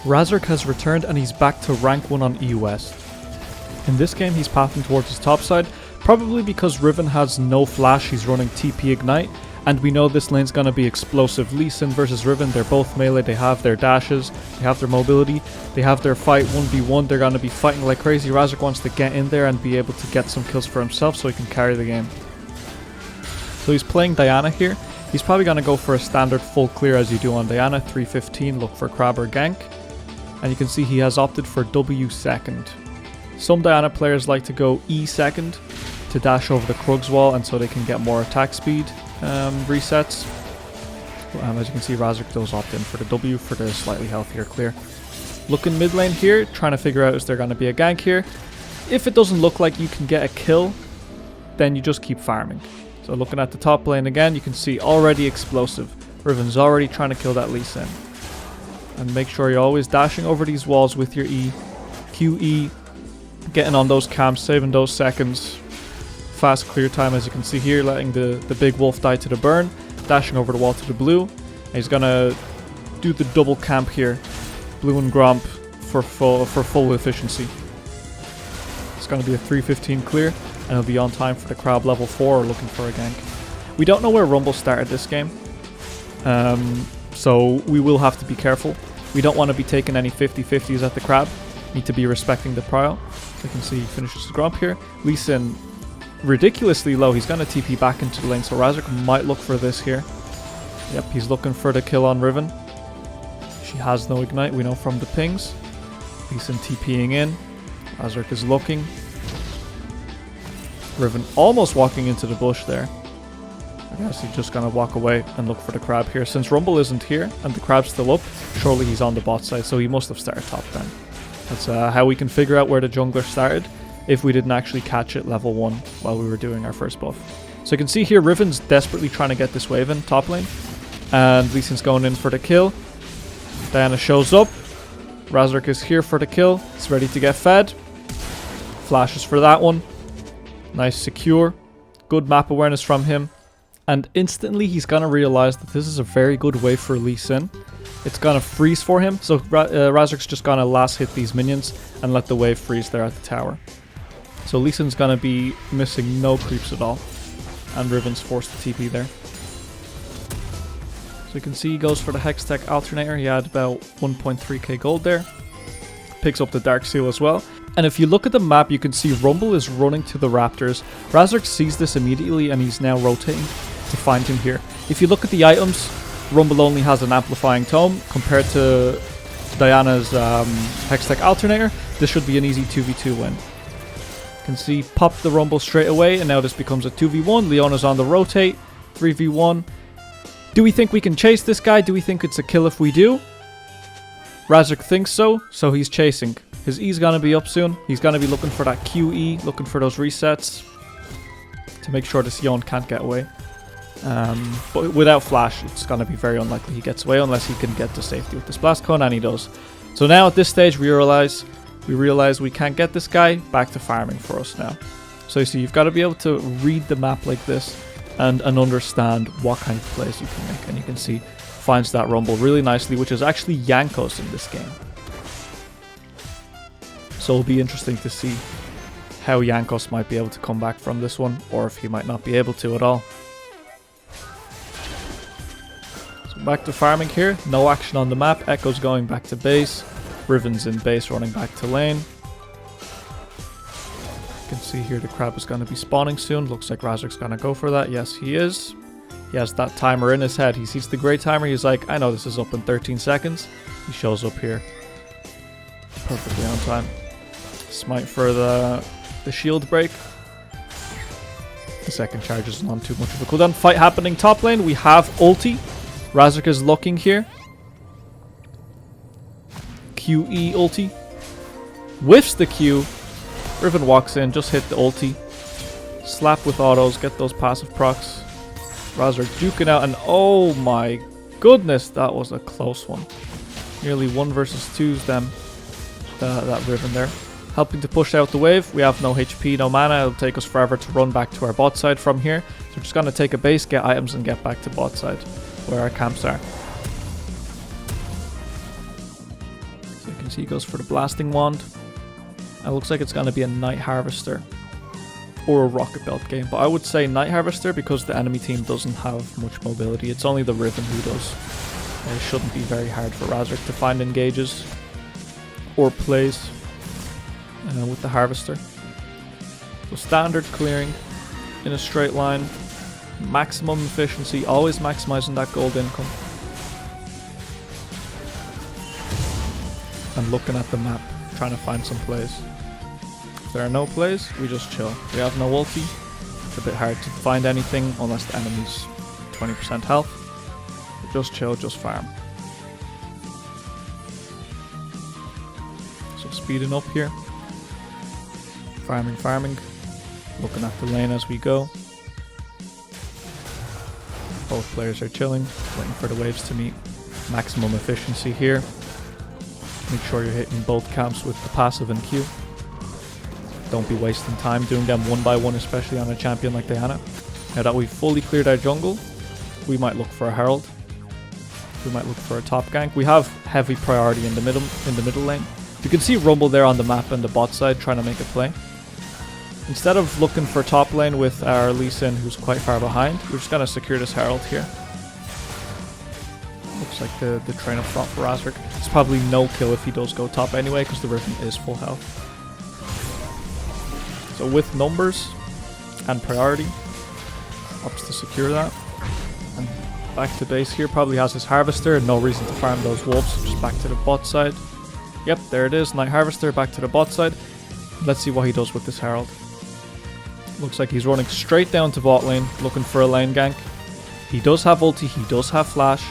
Razork has returned and he's back to rank 1 on EU West. In this game he's pathing towards his top side, probably because Riven has no flash, he's running TP Ignite, and we know this lane's going to be explosive. Lee Sin versus Riven, they're both melee, they have their dashes, they have their mobility, they have their fight 1v1, they're going to be fighting like crazy. Razork wants to get in there and be able to get some kills for himself so he can carry the game. So he's playing Diana here. He's probably going to go for a standard full clear as you do on Diana, 315, look for Crab or Gank. And you can see he has opted for W second. Some Diana players like to go E second to dash over the Krug's wall and so they can get more attack speed resets. As you can see, Razork does opt in for the W for the slightly healthier clear. Looking mid lane here, trying to figure out is there going to be a gank here. If it doesn't look like you can get a kill, then you just keep farming. So looking at the top lane again, you can see already explosive. Riven's already trying to kill that Lee Sin. And make sure you're always dashing over these walls with your E. QE, getting on those camps, saving those seconds. Fast clear time as you can see here, letting the big wolf die to the burn. Dashing over the wall to the blue. And he's going to do the double camp here. Blue and Gromp for full efficiency. It's going to be a 315 clear. And he'll be on time for the crab level 4 or looking for a gank. We don't know where Rumble started this game. So we will have to be careful. We don't want to be taking any 50-50s at the crab. Need to be respecting the prio. You can see he finishes his Gromp here. Lee Sin ridiculously low. He's going to TP back into the lane. So Razork might look for this here. Yep, he's looking for the kill on Riven. She has no Ignite, we know from the pings. Lee Sin TPing in. Razork is looking. Riven almost walking into the bush there. I guess he's just going to walk away and look for the crab here. Since Rumble isn't here and the crab's still up, surely he's on the bot side, so he must have started top then. That's how we can figure out where the jungler started if we didn't actually catch it level 1 while we were doing our first buff. So you can see here Riven's desperately trying to get this wave in top lane. And Lee Sin's going in for the kill. Diana shows up. Razork is here for the kill. He's ready to get fed. Flashes for that one. Nice secure. Good map awareness from him. And instantly he's going to realize that this is a very good wave for Lee Sin. It's going to freeze for him. So Razork's just going to last hit these minions and let the wave freeze there at the tower. So Lee Sin's going to be missing no creeps at all. And Riven's forced to TP there. So you can see he goes for the Hextech Alternator. He had about 1.3k gold there. Picks up the Dark Seal as well. And if you look at the map, you can see Rumble is running to the Raptors. Razork sees this immediately and he's now rotating to find him here. If you look at the items, Rumble only has an Amplifying Tome compared to Diana's Hextech Alternator. This should be an easy 2v2 win. You can see pop the Rumble straight away and now this becomes a 2v1. Leona's on the rotate, 3v1. Do we think we can chase this guy? Do we think it's a kill if we do? Razork thinks so, so he's chasing. His E's going to be up soon. He's going to be looking for that QE, looking for those resets to make sure this Sion can't get away. But without flash, it's going to be very unlikely he gets away unless he can get to safety with this blast cone, and he does. So now at this stage, we realize we can't get this guy. Back to farming for us now. So you see, you've got to be able to read the map like this and understand what kind of plays you can make. And you can see finds that Rumble really nicely, which is actually Jankos in this game. So it'll be interesting to see how Jankos might be able to come back from this one, or if he might not be able to at all. So back to farming here. No action on the map. Ekko's going back to base. Riven's in base running back to lane. You can see here the crab is going to be spawning soon. Looks like Razork's going to go for that. Yes, he is. He has that timer in his head. He sees the grey timer. He's like, I know this is up in 13 seconds. He shows up here. Perfectly on time. Smite for the shield break. The second charge isn't on too much of a cooldown. Fight happening top lane. We have ulti. Razork is looking here. QE ulti. Whiffs the Q. Riven walks in. Just hit the ulti. Slap with autos. Get those passive procs. Razork juking out. And oh my goodness. That was a close one. Nearly 1 versus 2's them. That Riven there. Helping to push out the wave. We have no HP, no mana. It'll take us forever to run back to our bot side from here. So we're just going to take a base, get items, and get back to bot side where our camps are. So So you can see he goes for the blasting wand. It looks like it's going to be a Night Harvester or a Rocket Belt game, but I would say Night Harvester because the enemy team doesn't have much mobility. It's only the Riven who does. It shouldn't be very hard for Razork to find engages or plays with the Harvester. So standard clearing in a straight line, maximum efficiency, always maximizing that gold income. And looking at the map, trying to find some plays. If there are no plays, we just chill. We have no ulti. It's a bit hard to find anything unless the enemy's 20% health. Just chill, just farm. So speeding up here. Farming. Looking at the lane as we go. Both players are chilling, waiting for the waves to meet. Maximum efficiency here. Make sure you're hitting both camps with the passive and Q. Don't be wasting time doing them one by one, especially on a champion like Diana. Now that we've fully cleared our jungle, we might look for a Herald. We might look for a top gank. We have heavy priority in the middle lane. You can see Rumble there on the map and the bot side trying to make a play. Instead of looking for top lane with our Lee Sin, who's quite far behind, we're just going to secure this Herald here. Looks like the train of thought for Razork. It's probably no kill if he does go top anyway, because the Riven is full health. So with numbers and priority, opts to secure that. And back to base here, probably has his Harvester, no reason to farm those wolves, just back to the bot side. Yep, there it is, Night Harvester, back to the bot side. Let's see what he does with this Herald. Looks like he's running straight down to bot lane, looking for a lane gank. He does have ulti, he does have flash.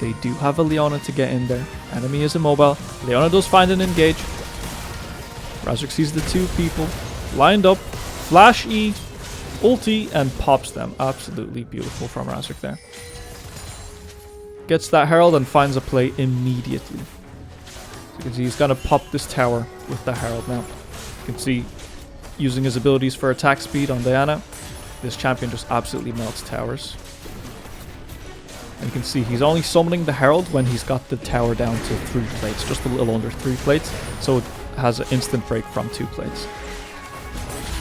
They do have a Leona to get in there. Enemy is immobile. Leona does find an engage. Razork sees the two people lined up, flash E, ulti, and pops them. Absolutely beautiful from Razork there. Gets that Herald and finds a play immediately. So you can see he's going to pop this tower with the Herald now. You can see using his abilities for attack speed on Diana, this champion just absolutely melts towers. And you can see he's only summoning the Herald when he's got the tower down to 3 plates, just a little under 3 plates. So it has an instant break from 2 plates.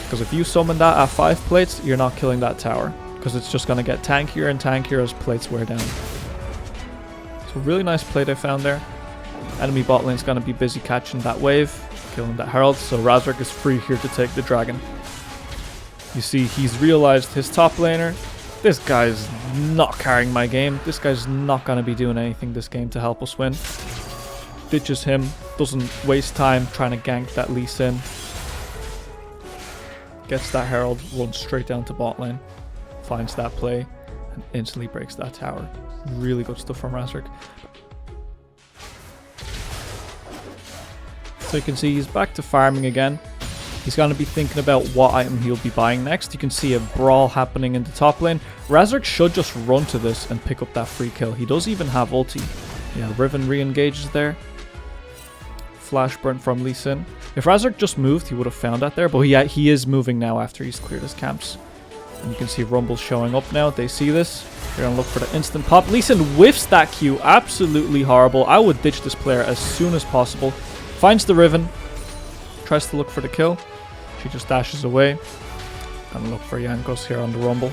Because if you summon that at 5 plates, you're not killing that tower. Because it's just going to get tankier and tankier as plates wear down. So really nice play they found there. Enemy bot lane's going to be busy catching that wave, killing that Herald. So Razork is free here to take the dragon. You see he's realized his top laner. This guy's not carrying my game. This guy's not going to be doing anything this game to help us win. Ditches him. Doesn't waste time trying to gank that Lee Sin. Gets that Herald. Runs straight down to bot lane. Finds that play. And instantly breaks that tower. Really good stuff from Razork. So you can see he's back to farming again. He's going to be thinking about what item he'll be buying next. You can see a brawl happening in the top lane. Razork should just run to this and pick up that free kill. He does even have ulti. Yeah, Riven re-engages there. Flash burn from Lee Sin. If Razork just moved, he would have found that there. But he is moving now after he's cleared his camps. And you can see Rumble showing up now. They see this. They're going to look for the instant pop. Lee Sin whiffs that Q. Absolutely horrible. I would ditch this player as soon as possible. Finds the Riven. Tries to look for the kill. She just dashes away. Gonna look for Yankos here on the Rumble.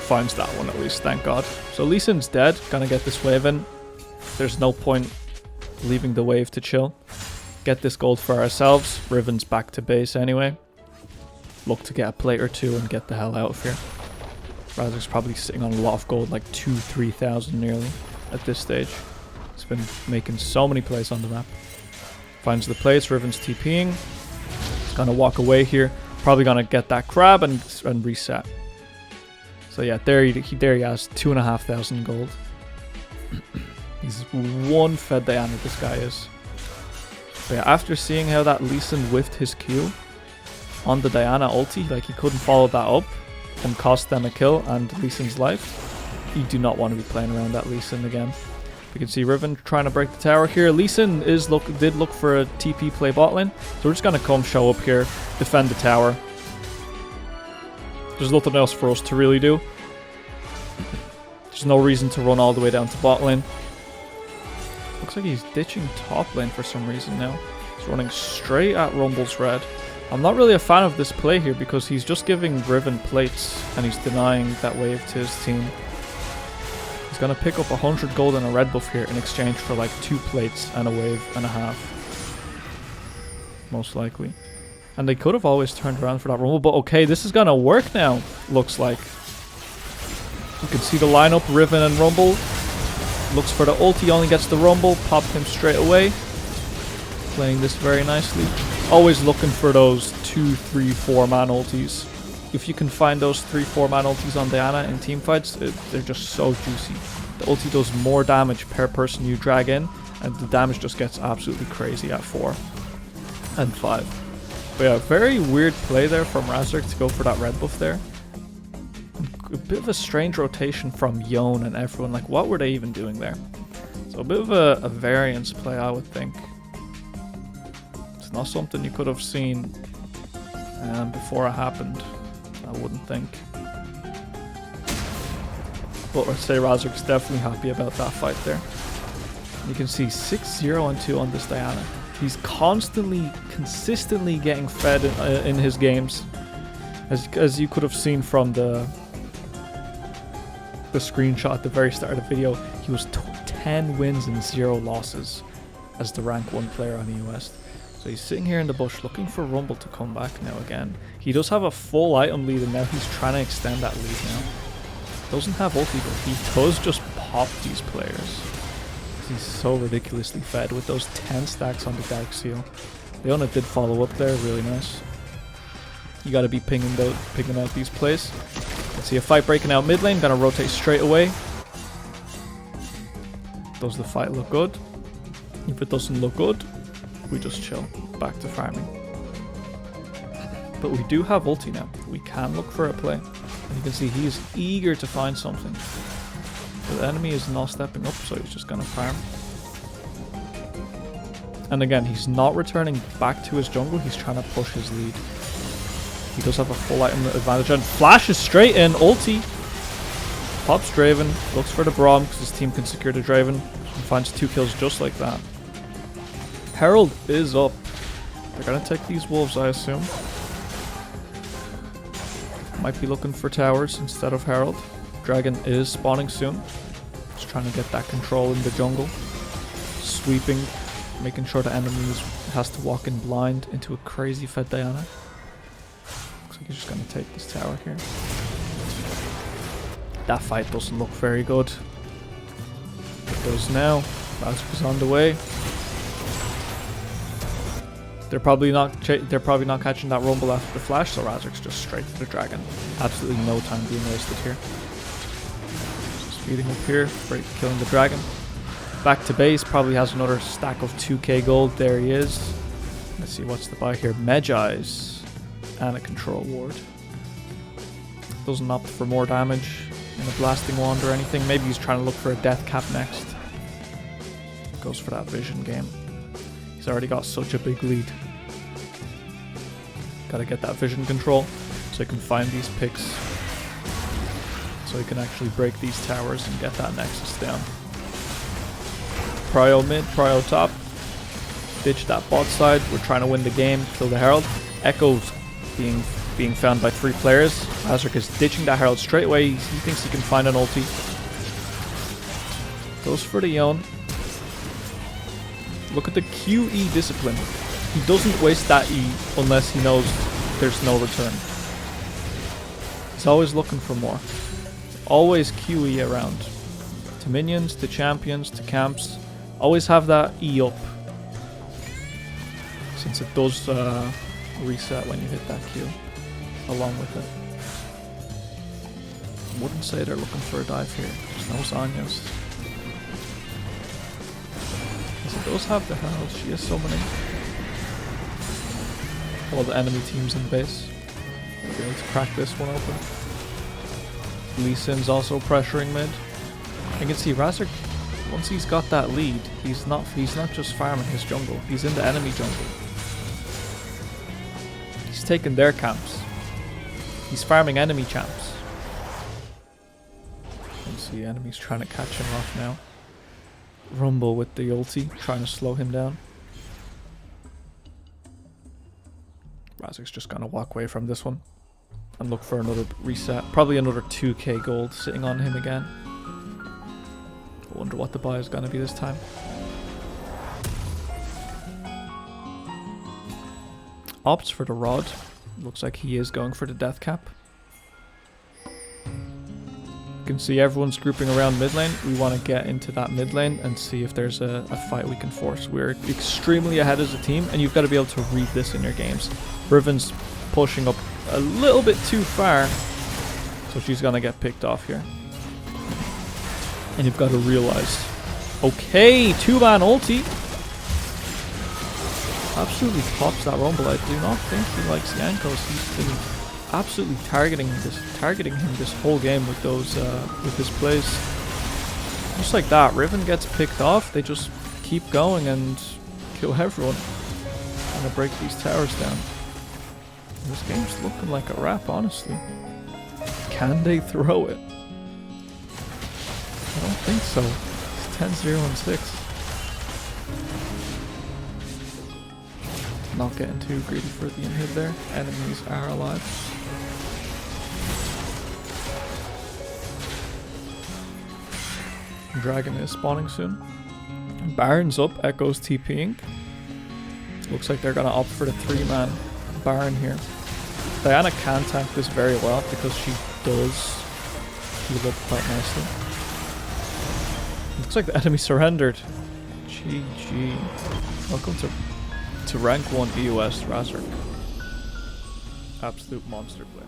Finds that one at least, thank God. So Lee Sin's dead. Gonna get this wave in. There's no point leaving the wave to chill. Get this gold for ourselves. Riven's back to base anyway. Look to get a plate or 2 and get the hell out of here. Razork's probably sitting on a lot of gold, like 2,000-3,000 nearly at this stage. He's been making so many plays on the map. Finds the place, Riven's TPing. He's gonna walk away here. Probably gonna get that crab and reset. So yeah, there he has 2,500 gold. He's one fed Diana, this guy is. But yeah, after seeing how that Lee Sin whiffed his Q on the Diana ulti, like he couldn't follow that up and cost them a kill and Lee Sin's life, you do not want to be playing around that Lee Sin again. You can see Riven trying to break the tower here. Lee Sin did look for a TP play bot lane. So we're just going to come show up here, defend the tower. There's nothing else for us to really do. There's no reason to run all the way down to bot lane. Looks like he's ditching top lane for some reason now. He's running straight at Rumble's red. I'm not really a fan of this play here because he's just giving Riven plates and he's denying that wave to his team. He's going to pick up 100 gold and a red buff here in exchange for like 2 plates and a wave and a half. Most likely. And they could have always turned around for that Rumble, but okay, this is going to work now, looks like. You can see the lineup, Riven and Rumble. Looks for the ult, he only gets the Rumble, popped him straight away. Playing this very nicely. Always looking for those 2, 3, 4 man ultis. If you can find those 3, 4 man ultis on Diana in teamfights, they're just so juicy. The ulti does more damage per person you drag in, and the damage just gets absolutely crazy at 4 and 5. But yeah, very weird play there from Razork to go for that red buff there. A bit of a strange rotation from Yone and everyone. Like, what were they even doing there? So a bit of a variance play, I would think. It's not something you could have seen before it happened, I wouldn't think. But I'd say Razork's definitely happy about that fight there. You can see 6-0 and 2 on this Diana. He's consistently getting fed in his games. As you could have seen from the screenshot at the very start of the video, he was 10 wins and 0 losses as the rank 1 player on the US. So he's sitting here in the bush looking for Rumble to come back now again. He does have a full item lead and now he's trying to extend that lead now. Doesn't have ulti, but he does just pop these players. He's so ridiculously fed with those 10 stacks on the Dark Seal. Leona did follow up there, really nice. You gotta be picking out these plays. Let's see a fight breaking out mid lane, gonna rotate straight away. Does the fight look good? If it doesn't look good, we just chill, back to farming. But we do have ulti now. We can look for a play. And you can see he's eager to find something. But the enemy is not stepping up, so he's just gonna farm. And again, he's not returning back to his jungle, he's trying to push his lead. He does have a full item advantage and flashes straight in, ulti. Pops Draven, looks for the Braum because his team can secure the Draven and finds 2 kills just like that. Herald is up. They're going to take these wolves, I assume. Might be looking for towers instead of Herald. Dragon is spawning soon. Just trying to get that control in the jungle. Sweeping, making sure the enemy has to walk in blind into a crazy fed Diana. Looks like he's just going to take this tower here. That fight doesn't look very good. It goes now. Razork is on the way. They're probably not catching that Rumble after the flash, so Razork's just straight to the dragon. Absolutely no time being wasted here. Speeding up here, straight killing the dragon. Back to base, probably has another stack of 2k gold. There he is. Let's see what's the buy here. Medjai's and a control ward. Doesn't opt for more damage in a blasting wand or anything. Maybe he's trying to look for a death cap next. Goes for that vision game. He's already got such a big lead. Gotta get that vision control so he can find these picks. So he can actually break these towers and get that Nexus down. Prio mid, Prio top. Ditch that bot side. We're trying to win the game. Kill the Herald. Ekko's being found by 3 players. Razork is ditching that Herald straight away. He thinks he can find an ulti. Goes for the Yone. Look at the QE discipline. He doesn't waste that E unless he knows there's no return. He's always looking for more. Always QE around. To minions, to champions, to camps. Always have that E up. Since it does reset when you hit that Q. Along with it. Wouldn't say they're looking for a dive here. There's no Zanya's. It does have the Herald, she is summoning. All the enemy teams in base. We'll be able to crack this one open. Lee Sin's also pressuring mid. You can see Razork, once he's got that lead, he's not just farming his jungle, he's in the enemy jungle. He's taking their camps. He's farming enemy champs. The enemy's trying to catch him off now. Rumble with the ulti, trying to slow him down. Razork's just gonna walk away from this one and look for another reset. Probably another 2k gold sitting on him again. I wonder what the buy is gonna be this time. Opts for the rod. Looks like he is going for the death cap. You can see everyone's grouping around mid lane. We want to get into that mid lane and see if there's a fight we can force. We're extremely ahead as a team, and you've got to be able to read this in your games. Riven's pushing up a little bit too far, so she's going to get picked off here. And you've got to realize, okay, 2-man ulti. Absolutely pops that Rumble. I do not think he likes Yankos. He's been absolutely targeting him this whole game with those with his plays. Just like that, Riven gets picked off. They just keep going and kill everyone. And they break these towers down. This game's looking like a wrap, honestly. Can they throw it? I don't think so. It's 10-0 and 6. Not getting too greedy for the inhib there. Enemies are alive. Dragon is spawning soon. Baron's up. Ekko's TPing. Looks like they're going to opt for the 3-man Baron here. Diana can tank this very well because she does heal up quite nicely. Looks like the enemy surrendered. GG. Welcome to rank 1 EOS Razork. Absolute monster play.